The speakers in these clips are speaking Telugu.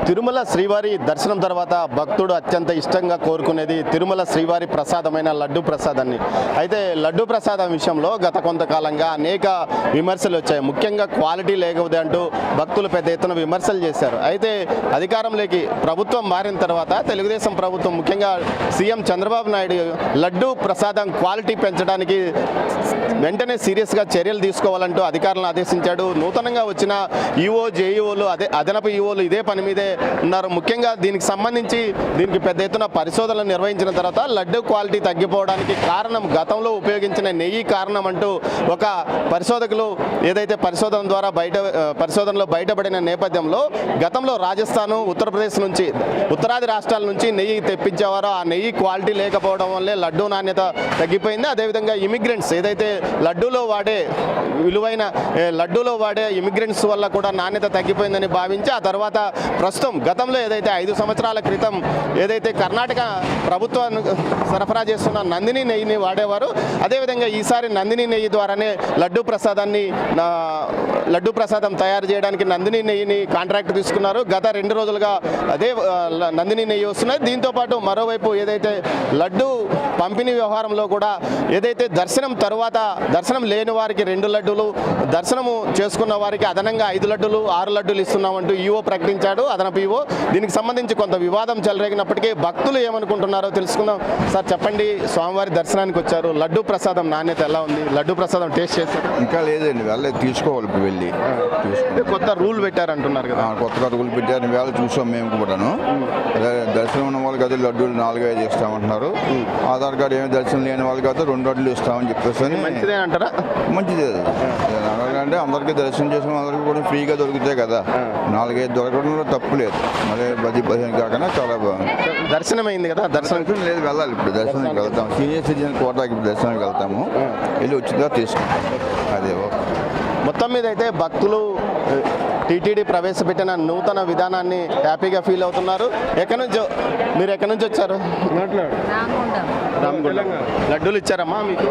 తిరుమల శ్రీవారి దర్శనం తర్వాత భక్తుడు అత్యంత ఇష్టంగా కోరుకునేది తిరుమల శ్రీవారి ప్రసాదమైన లడ్డు ప్రసాదాన్ని. అయితే లడ్డు ప్రసాదం విషయంలో గత కొంతకాలంగా అనేక విమర్శలు వచ్చాయి. ముఖ్యంగా క్వాలిటీ లేకపోతే అంటూ భక్తులు పెద్ద ఎత్తున విమర్శలు చేశారు. అయితే అధికారంలోకి ప్రభుత్వం మారిన తర్వాత తెలుగుదేశం ప్రభుత్వం ముఖ్యంగా సీఎం చంద్రబాబు నాయుడు లడ్డు ప్రసాదం క్వాలిటీ పెంచడానికి వెంటనే సీరియస్గా చర్యలు తీసుకోవాలంటూ అధికారులను ఆదేశించాడు. నూతనంగా వచ్చిన ఈఓ జేఈఓలు అదనపు ఈఓలు ఇదే పని మీదే ఉన్నారు. ముఖ్యంగా దీనికి సంబంధించి పెద్ద ఎత్తున పరిశోధనలు నిర్వహించిన తర్వాత లడ్డు క్వాలిటీ తగ్గిపోవడానికి కారణం గతంలో ఉపయోగించిన నెయ్యి కారణం అంటూ ఒక పరిశోధకులు ఏదైతే పరిశోధనలో బయటపడిన నేపథ్యంలో గతంలో రాజస్థాన్, ఉత్తరప్రదేశ్ నుంచి ఉత్తరాది రాష్ట్రాల నుంచి నెయ్యి తెప్పించేవారో ఆ నెయ్యి క్వాలిటీ లేకపోవడం వల్లే లడ్డు నాణ్యత తగ్గిపోయింది. అదేవిధంగా ఇమిగ్రెంట్స్ ఏదైతే లడ్డూలో వాడే ఇమిగ్రెంట్స్ వల్ల కూడా నాణ్యత తగ్గిపోయిందని భావించి ఆ తర్వాత ప్రస్తుతం గతంలో ఏదైతే 5 సంవత్సరాల క్రితం ఏదైతే కర్ణాటక ప్రభుత్వాన్ని సరఫరా చేస్తున్న నందిని నెయ్యిని వాడేవారు. అదేవిధంగా ఈసారి నందిని నెయ్యి ద్వారానే లడ్డు ప్రసాదం తయారు చేయడానికి నందిని నెయ్యిని కాంట్రాక్ట్ తీసుకున్నారు. గత 2 రోజులుగా అదే నందిని నెయ్యి వస్తున్నాయి. దీంతోపాటు మరోవైపు ఏదైతే లడ్డు పంపిణీ వ్యవహారంలో కూడా ఏదైతే దర్శనం లేని వారికి 2 లడ్డూలు, దర్శనము చేసుకున్న వారికి అదనంగా 5 లడ్డూలు, 6 లడ్డూలు ఇస్తున్నామంటూ ఈఓ ప్రకటించాడు, అదనపు ఈఓ. దీనికి సంబంధించి కొంత వివాదం చెలరేగినప్పటికీ భక్తులు ఏమనుకుంటున్నారో తెలుసుకుందాం. సార్ చెప్పండి, స్వామివారి దర్శనానికి వచ్చారు, లడ్డు ప్రసాదం నాణ్యత ఎలా ఉంది? లడ్డు ప్రసాదం టేస్ట్ చేశారు? ఇంకా లేదండి, వెళ్ళలేదు, తీసుకోవాలి. వెళ్ళి కొత్త రూల్ పెట్టారంటున్నారు కదా? కొత్తగా రూల్ పెట్టారు, వేళ చూసాం మేము కూడాను. దర్శనం ఉన్న వాళ్ళకి అయితే లడ్డూలు 4-5 ఇస్తామంటున్నారు. ఆధార్ కార్డు ఏమి దర్శనం లేని వాళ్ళకి అయితే 2 లడ్డూలు ఇస్తామని చెప్పేసి. మంచిదే అంటారా? మంచిదే అంటే అందరికీ దర్శనం చేసుకుని అందరికీ కూడా ఫ్రీగా దొరుకుతాయి కదా. 4-5 దొరకడంలో తప్పు లేదు. మళ్ళీ 10 కాకుండా చాలా బాగుంది. దర్శనం అయింది కదా? దర్శనం లేదు, వెళ్ళాలి. ఇప్పుడు దర్శనానికి వెళ్తాం, సీనియర్ సిటిజన్ కోటాకి ఇప్పుడు దర్శనానికి వెళ్తాము. వెళ్ళి వచ్చిందా తీసుకుంటాం. అదే మొత్తం మీద అయితే భక్తులు టీటీడీ ప్రవేశపెట్టిన నూతన విధానాన్ని హ్యాపీగా ఫీల్ అవుతున్నారు. మీరు ఎక్కడి నుంచి వచ్చారు? లడ్డూలు ఇచ్చారమ్మా మీకు?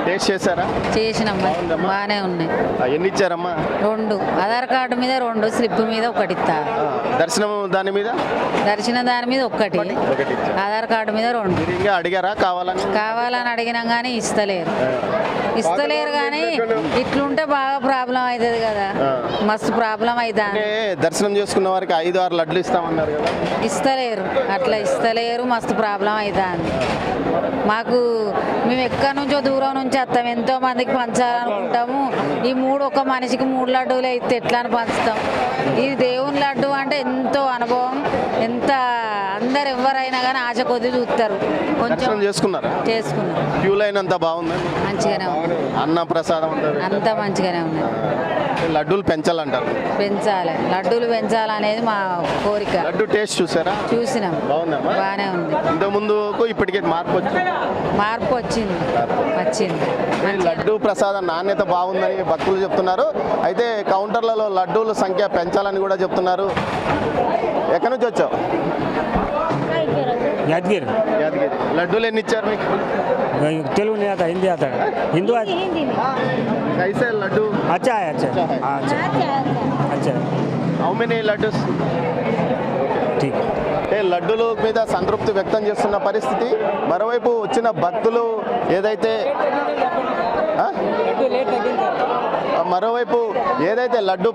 టేస్ట్ చేశారా? చేసినమ్మా, బాగానే ఉన్నాయి. ఎన్ని ఇచ్చారమ్మా? 2. ఆధార్ కార్డు మీద 2, స్లిప్ మీద 1 ఇస్తారు. దర్శనం దాని మీద 1, ఆధార్ కార్డు మీద 2. ఇంకా అడిగారా కావాలని అడిగినాం కానీ ఇస్తలేరు కానీ ఇట్లుంటే బాగా ప్రాబ్లం అవుతుంది కదా, మస్తు ప్రాబ్లం అవుతుంది. దర్శనం చేసుకున్న వారికి 5-6 లడ్లు ఇస్తామన్నారు కదా? ఇస్తలేరు, మస్తు ప్రాబ్లం అవుతుంది మాకు. మేము ఎక్కడి నుంచో దూరం నుంచి వస్తాం, ఎంతో మందికి పంచాలనుకుంటాము. ఈ 3 ఒక మనిషికి 3 లడ్డూలు అయితే ఎట్లా అని పంచుతాం? ఈ దేవుని లడ్డు అంటే ఎంతో అనుభవం, ఎంత అందరు ఎవరైనా కానీ ఆశ కొద్ది చూస్తారు. కొంచెం చేసుకున్నాం. క్యూ లైన్ అంతా బాగుంది, మంచిగానే ఉంది. అన్న ప్రసాదం అంతా మంచిగానే ఉంది. లడ్డూలు పెంచాలంటారు? లడ్డూలు పెంచాలనేది మా కోరిక. లడ్డు టేస్ట్ చూసినాం, బాగానే ఉంది. ఇంత ముందుకు ఇప్పటికే మార్పు వచ్చింది. లడ్డు ప్రసాదం నాణ్యత బాగుందని భక్తులు చెప్తున్నారు. అయితే కౌంటర్లలో లడ్డూల సంఖ్య పెంచాలని కూడా చెప్తున్నారు. ఎక్కడి నుంచి వచ్చావు? यादगिर लड्डूలు ఎన్ని ఇచ్చారు మీకు? तेलुगु नहीं आता, हिंदी आता है. हिंदू कैसे लड्डू? अच्छा है. How many laddus? ठीक. లడ్డూల మీద సంతృప్తి వ్యక్తం చేస్తున్న పరిస్థితి. మరోవైపు వచ్చిన భక్తులు ఏదైతే లడ్డు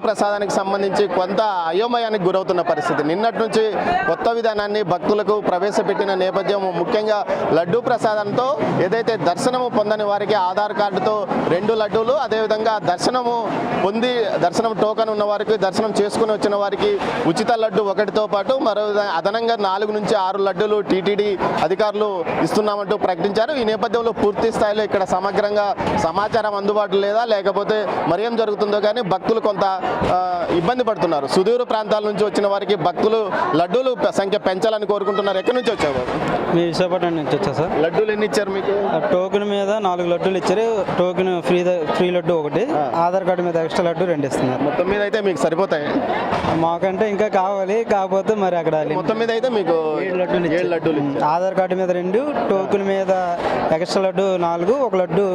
ప్రసాదానికి సంబంధించి కొంత అయోమయానికి గురవుతున్న పరిస్థితి. నిన్నటి నుంచి కొత్త విధానాన్ని భక్తులకు ప్రవేశపెట్టిన నేపథ్యం. ముఖ్యంగా లడ్డు ప్రసాదంతో ఏదైతే దర్శనము పొందని వారికి ఆధార్ కార్డుతో 2 లడ్డూలు, అదేవిధంగా దర్శనం టోకన్ ఉన్న వారికి, దర్శనం చేసుకుని వచ్చిన వారికి ఉచిత లడ్డు 1తో పాటు మరో అదనంగా 4 నుంచి 6 లడ్డూలు టీటీడీ అధికారులు ఇస్తున్నామంటూ ప్రకటించారు. ఈ నేపథ్యంలో పూర్తి స్థాయిలో ఇక్కడ సమగ్రంగా సమాచారం అందుబాటులో లేదా, లేకపోతే మరేం జరుగుతుందో కానీ భక్తులు కొంత ఇబ్బంది పడుతున్నారు. సుదూర ప్రాంతాల నుంచి వచ్చిన వారికి భక్తులు లడ్డూలు సంఖ్య పెంచాలని కోరుకుంటున్నారు. ఎక్కడి నుంచి వచ్చావు? మీ విశాఖపట్నం నుంచి వచ్చా సార్. లడ్డూలు ఎన్ని ఇచ్చారు మీకు? టోకెన్ మీద 4 లడ్డూలు ఇచ్చారు. Token free laddu 1, Aadhaar card మీద ఎక్స్ట్రా లడ్డు 2 ఇస్తున్నారు. మొత్తం మీద అయితే మీకు సరిపోతాయి? మాకంటే ఇంకా కావాలి, కాకపోతే మరి అక్కడ మొత్తం మీద అయితే మీకు 7 లడ్డూలు. ఆధార్ కార్డు మీద 2, టోకెన్ మీద extra laddu 4, 1 laddu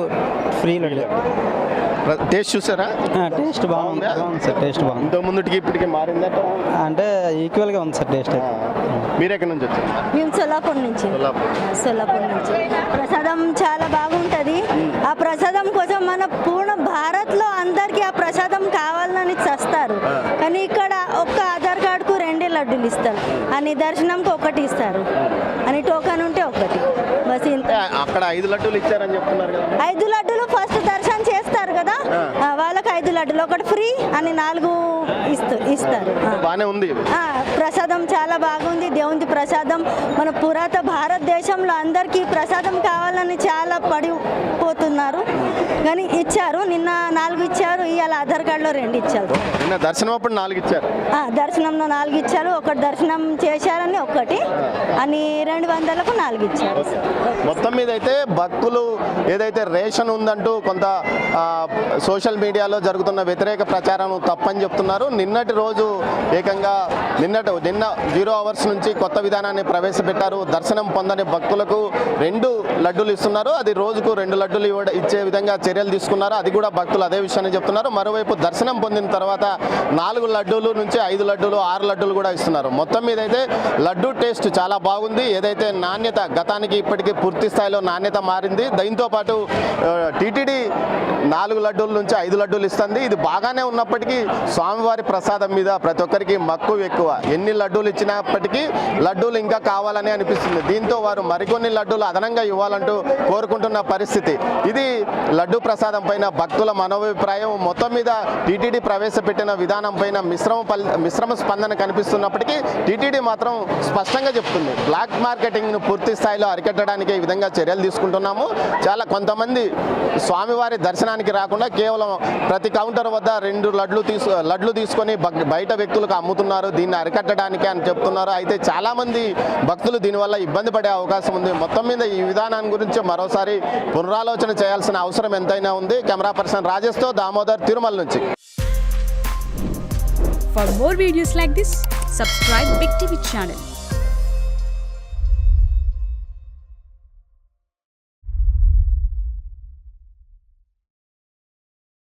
free laddu. Taste చూసారా? టేస్ట్ బాగుంది సార్, టేస్ట్ బాగుంది. ఇంత ముందుకి ఇప్పటికి మారిందట. అంటే ఈక్వల్గా ఉంది సార్ టేస్ట్. మీరు ఎక్కడి నుంచి వచ్చారు? మేము సోలాపూర్ నుంచి. సోలాపూర్ నుంచి ప్రసాదం చాలా బాగుంటుంది. ఆ ప్రసాదం కోసం మన పూర్ణ భారత్లో అందరికీ ఆ ప్రసాదం కావాలని చస్తారు, కానీ ఇక్కడ ఒక్క ఆధార్ కార్డుకు 2 లడ్డూలు ఇస్తారు, అని దర్శనంకి 1 ఇస్తారు, అని టోకన్ ఉంటే 1 బస్. ఇంత అక్కడ 5 లడ్డూలు ఇచ్చారని చెప్తున్నారు కదా. 5 లడ్డూలు ఫస్ట్ దర్శనం చేస్తారు కదా, వాళ్ళకి 5 లడ్డూలు 1 ఫ్రీ అని 4 ఇస్తారు. బాగానే ఉంది. ప్రసాదం చాలా బాగుంది, దేవుని ప్రసాదం. మన పురాత భారతదేశంలో అందరికీ ప్రసాదం కావాలని చాలా పడిపోతున్నారు, కానీ ఇచ్చారు. నిన్న 4 ఇచ్చారు, ఇవాళ ఆధార్ కార్డులో 2 ఇచ్చారు. నిన్న దర్శనం అప్పుడు 4 ఇచ్చారు. దర్శనంలో 4 ఇచ్చారు, 1 దర్శనం చేశారని 1 అని 200కు 4 ఇచ్చారు. మొత్తం మీద అయితే భక్తులు ఏదైతే రేషన్ ఉందంటూ కొంత సోషల్ మీడియాలో జరుగుతున్న వ్యతిరేక ప్రచారం తప్పని చెప్తున్నారు. నిన్నటి రోజు ఏకంగా నిన్న 0 అవర్స్ నుంచి కొత్త విధానాన్ని ప్రవేశపెట్టారు. దర్శనం పొందని భక్తులకు 2 లడ్డూలు ఇస్తున్నారు. అది రోజుకు 2 లడ్డూలు ఇచ్చే విధంగా చర్యలు తీసుకున్నారు. అది కూడా భక్తులు అదే విషయాన్ని చెప్తున్నారు. మరోవైపు దర్శనం పొందిన తర్వాత 4 లడ్డూలు నుంచి 5 లడ్డూలు 6 లడ్డూలు కూడా ఇస్తున్నారు. మొత్తం మీద అయితే లడ్డూ టేస్ట్ చాలా బాగుంది. ఏదైతే నాణ్యత గతానికి ఇప్పటికీ పూర్తి స్థాయిలో నాణ్యత మారింది. దీంతో పాటు టీటీడీ 4 లడ్డూల నుంచి 5 లడ్డూలు ఇస్తుంది. ఇది బాగానే ఉన్నప్పటికీ స్వామివారి ప్రసాదం మీద ప్రతి ఒక్కరికి మక్కువ ఎక్కువ. ఎన్ని లడ్డూలు ఇచ్చినప్పటికీ లడ్డూలు ఇంకా కావాలని అనిపిస్తుంది. దీంతో వారు మరికొన్ని లడ్డూలు అదనంగా ఇవ్వాలంటూ కోరుకుంటున్న పరిస్థితి. ఇది లడ్డూ ప్రసాదం పైన భక్తుల మనోభిప్రాయం. మొత్తం మీద టీటీడీ ప్రవేశపెట్టిన విధానం పైన మిశ్రమ స్పందన కనిపిస్తున్నప్పటికీ టీటీడీ మాత్రం స్పష్టంగా చెప్తుంది, బ్లాక్ మార్కెటింగ్ను పూర్తి స్థాయిలో అరికట్టడానికి ఈ విధంగా చర్యలు తీసుకుంటున్నాము. చాలా కొంతమంది స్వామివారి దర్శనానికి రాకుండా కేవలం ప్రతి కౌంటర్ వద్ద 2 లడ్లు తీసుకొని బయట వ్యక్తులకు అమ్ముతున్నారు. దీన్ని అరికట్టడానికి అని చెప్తున్నారు. అయితే చాలామంది భక్తులు దీనివల్ల ఇబ్బంది పడే అవకాశం ఉంది. మొత్తం మీద ఈ విధానం గురించి మరోసారి పునరాలోచన చేయాల్సిన అవసరం ఎంతైనా ఉంది. కెమెరా పర్సన్ రాజేష్తో దామోదర్, తిరుమల నుంచి. For more videos like this, subscribe Big TV channel.